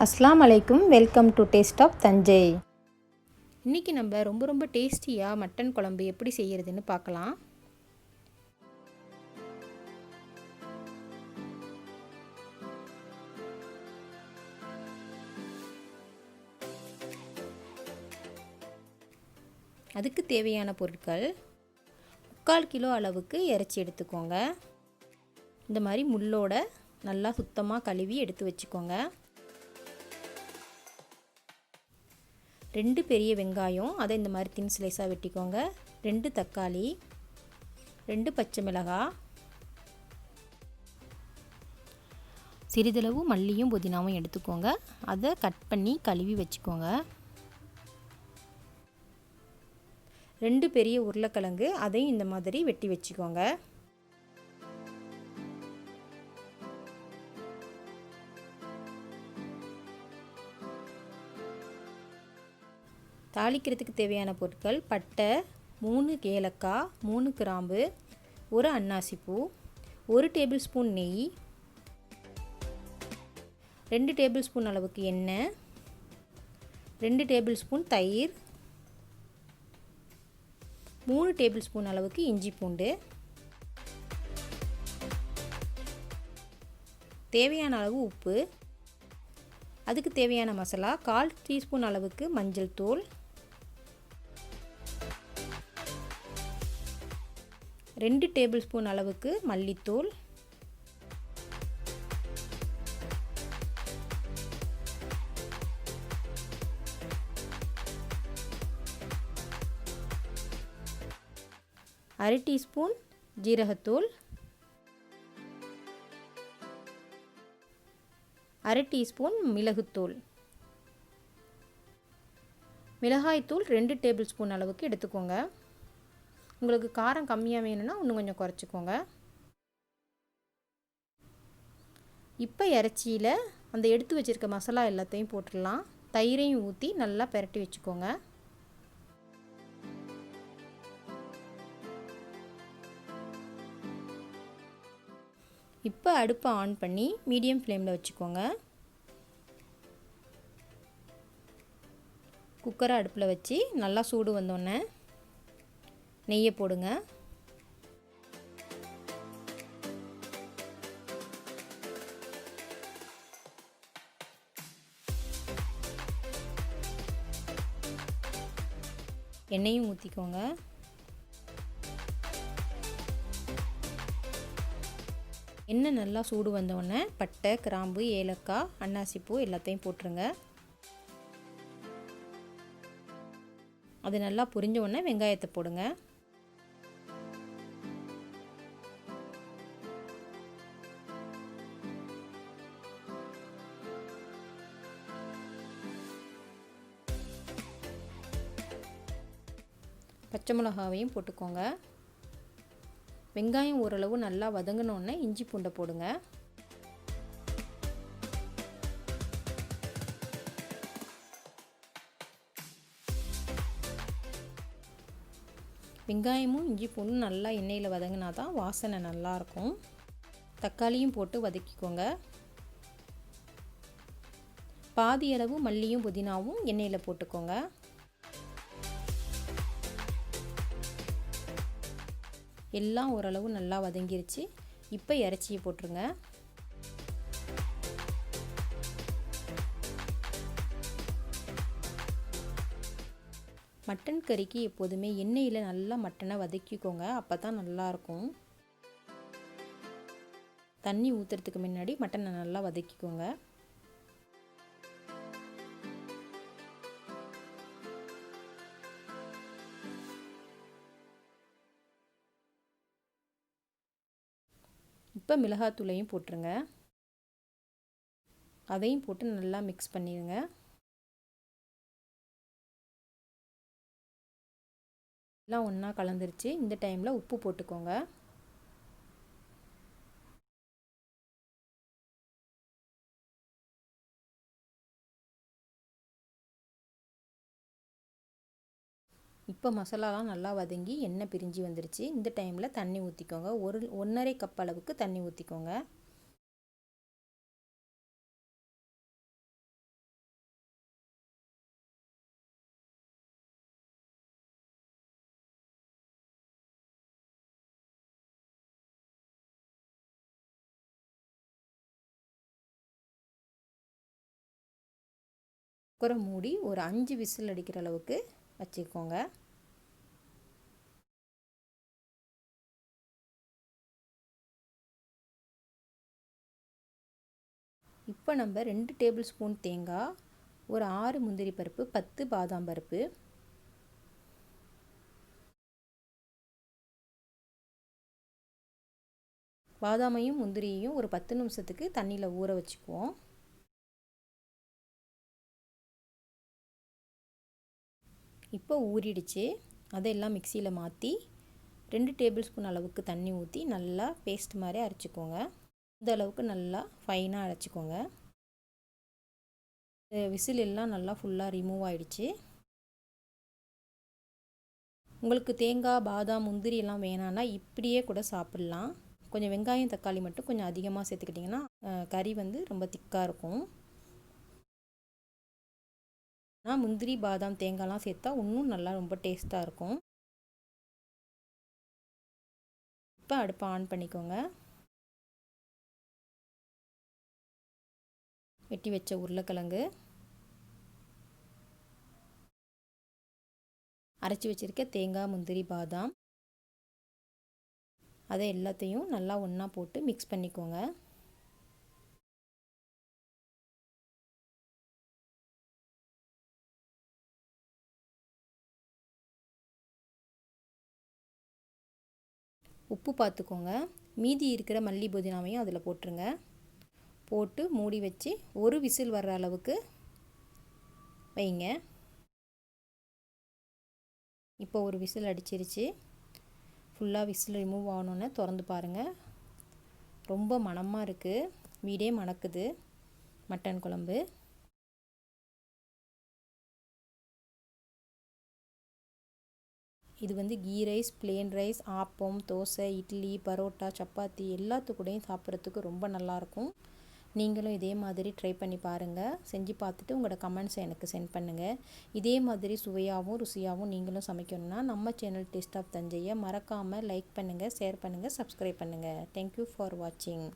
அஸ்ஸலாமு அலைக்கும். Welcome to taste of Thanjai. இன்றைக்கி நம்ம ரொம்ப டேஸ்டியாக மட்டன் குழம்பு எப்படி செய்கிறதுன்னு பார்க்கலாம். அதுக்கு தேவையான பொருட்கள் 3/4 கிலோ அளவுக்கு இறைச்சி எடுத்துக்கோங்க. இந்த மாதிரி முள்ளோட நல்லா சுத்தமாக கழுவி எடுத்து வச்சுக்கோங்க. 2 பெரிய வெங்காயம், அதை இந்த மாதிரி தின் ஸ்லைஸாக வெட்டிக்கோங்க. 2 தக்காளி, 2 பச்சை மிளகாய், சிறிதளவு மல்லியும் புதினாவும் எடுத்துக்கோங்க. அதை கட் பண்ணி கழுவி வச்சுக்கோங்க. 2 பெரிய உருளைக்கிழங்கு, அதையும் இந்த மாதிரி வெட்டி வச்சுக்கோங்க. தாளிக்கிறதுக்கு தேவையான பொருட்கள்: பட்டை, 3 ஏலக்காய், 3 கிராம்பு, 1 அன்னாசிப்பூ, 1 டேபிள் ஸ்பூன் நெய், 2 டேபிள் ஸ்பூன் அளவுக்கு எண்ணெய், 2 டேபிள் ஸ்பூன் தயிர், 3 டேபிள் ஸ்பூன் அளவுக்கு இஞ்சி பூண்டு, தேவையான அளவு உப்பு, அதுக்கு தேவையான மசாலா: 1/4 டீஸ்பூன் அளவுக்கு மஞ்சள் தூள், 2 டேபிள் ஸ்பூன் அளவுக்கு மல்லித்தூள், 1/2 டீஸ்பூன் ஜீரகத்தூள், 1/2 டீஸ்பூன் மிளகுத்தூள். மிளகாய்த்தூள் 2 டேபிள் ஸ்பூன் அளவுக்கு எடுத்துக்கோங்க. உங்களுக்கு காரம் கம்மியாக வேணும்னா இன்னும் கொஞ்சம் குறைச்சிக்கோங்க. இப்போ இறைச்சியில் அந்த எடுத்து வச்சுருக்க மசாலா எல்லாத்தையும் போட்டுடலாம். தயிரையும் ஊற்றி நல்லா பெரட்டி வச்சுக்கோங்க. இப்போ அடுப்பை ஆன் பண்ணி மீடியம் ஃப்ளேமில் வச்சுக்கோங்க. குக்கரை அடுப்பில் வச்சு நல்லா சூடு வந்தோடனே நெய்யை போடுங்க. எண்ணெயும் ஊற்றிக்கோங்க. எண்ணெய் நல்லா சூடு வந்தோடனே பட்டை, கிராம்பு, ஏலக்காய், அன்னாசிப்பூ எல்லாத்தையும் போட்டுருங்க. அது நல்லா பொரிஞ்ச உடனே வெங்காயத்தை போடுங்க. பச்சை மிளகாவையும் போட்டுக்கோங்க. வெங்காயம் ஓரளவு நல்லா வதங்கினோடனே இஞ்சி பூண்டை போடுங்க. வெங்காயமும் இஞ்சி பூண்டும் நல்லா எண்ணெயில் வதங்கினா தான் வாசனை நல்லாயிருக்கும். தக்காளியும் போட்டு வதக்கிக்கோங்க. பாதி அளவு மல்லியும் புதினாவும் எண்ணெயில் போட்டுக்கோங்க. எல்லாம் ஓரளவு நல்லா வதங்கிருச்சு. இப்போ இறைச்சியை போட்டுருங்க. மட்டன் கறிக்கு எப்போதுமே எண்ணெயில் நல்லா மட்டனை வதக்கிக்கோங்க. அப்போ தான் நல்லாயிருக்கும். தண்ணி ஊற்றுறதுக்கு முன்னாடி மட்டனை நல்லா வதக்கிக்கோங்க. இப்போ மிளகாத்தூளையும் போட்டுருங்க. அதையும் போட்டு நல்லா மிக்ஸ் பண்ணிடுங்க. எல்லாம் ஒன்றா கலந்துருச்சு. இந்த டைமில் உப்பு போட்டுக்கோங்க. இப்போ மசாலாலாம் நல்லா வதங்கி எண்ணெய் பிரிஞ்சு வந்துருச்சு. இந்த டைமில் தண்ணி ஊற்றிக்கோங்க. 1.5 கப் அளவுக்கு தண்ணி ஊற்றிக்கோங்க. குக்கரை மூடி ஒரு 5 விசில் அடிக்கிற அளவுக்கு வச்சுக்கோங்க. இப்போ நம்ம 2 டேபிள் ஸ்பூன் தேங்காய், ஒரு 6 முந்திரி பருப்பு, 10 பாதாம் பருப்பு, பாதாமையும் முந்திரியையும் ஒரு 10 நிமிஷத்துக்கு தண்ணியில் ஊற வச்சுக்குவோம். இப்போ ஊறிடுச்சு. அதெல்லாம் மிக்சியில் மாற்றி 2 டேபிள் ஸ்பூன் அளவுக்கு தண்ணி ஊற்றி நல்லா பேஸ்ட் மாதிரி அரைச்சிக்கோங்க. இந்த அளவுக்கு நல்லா ஃபைனாக அரைச்சிக்கோங்க. விசில் எல்லாம் நல்லா ஃபுல்லாக ரிமூவ் ஆகிடுச்சு. உங்களுக்கு தேங்காய், பாதாம், முந்திரி எல்லாம் வேணான்னா இப்படியே கூட சாப்பிட்லாம். கொஞ்சம் வெங்காயம், தக்காளி மட்டும் கொஞ்சம் அதிகமாக சேர்த்துக்கிட்டிங்கன்னா கறி வந்து ரொம்ப திக்காக இருக்கும். ஆனால் முந்திரி, பாதாம், தேங்காய்லாம் சேர்த்தா இன்னும் நல்லா ரொம்ப டேஸ்ட்டாக இருக்கும். இப்போ அடுப்பை ஆன் பண்ணிக்கோங்க. வெட்டி வச்ச உருளைக்கிழங்கு, அரைச்சி வச்சுருக்க தேங்காய், முந்திரி, பாதாம், அதை எல்லாத்தையும் நல்லா ஒன்றா போட்டு மிக்ஸ் பண்ணிக்கோங்க. உப்பு பார்த்துக்கோங்க. மீதி இருக்கிற மல்லி புதினாவையும் அதில் போட்டுருங்க. போட்டு மூடி வச்சு ஒரு விசில் வர்ற அளவுக்கு வைங்க. இப்போ ஒரு விசில் அடிச்சிருச்சு. ஃபுல்லாக விசில் ரிமூவ் ஆகணுன்னு திறந்து பாருங்கள். ரொம்ப மணமாக இருக்குது. வீடே மணக்குது மட்டன் குழம்பு. இது வந்து ghee rice, plain rice, appam, dosai, idli, parotta, chapati எல்லாத்துக்கூடையும் சாப்பிட்றதுக்கு ரொம்ப நல்லாயிருக்கும். நீங்களும் இதே மாதிரி ட்ரை பண்ணி பாருங்கள். செஞ்சு பார்த்துட்டு உங்களோட கமெண்ட்ஸை எனக்கு சென்ட் பண்ணுங்கள். இதே மாதிரி சுவையாகவும் ருசியாகவும் நீங்களும் சமைக்கணுன்னா நம்ம சேனல் டேஸ்ட் ஆஃப் தஞ்சையை மறக்காமல் லைக் பண்ணுங்கள், ஷேர் பண்ணுங்கள், சப்ஸ்கிரைப் பண்ணுங்கள். தேங்க்யூ ஃபார் வாட்சிங்.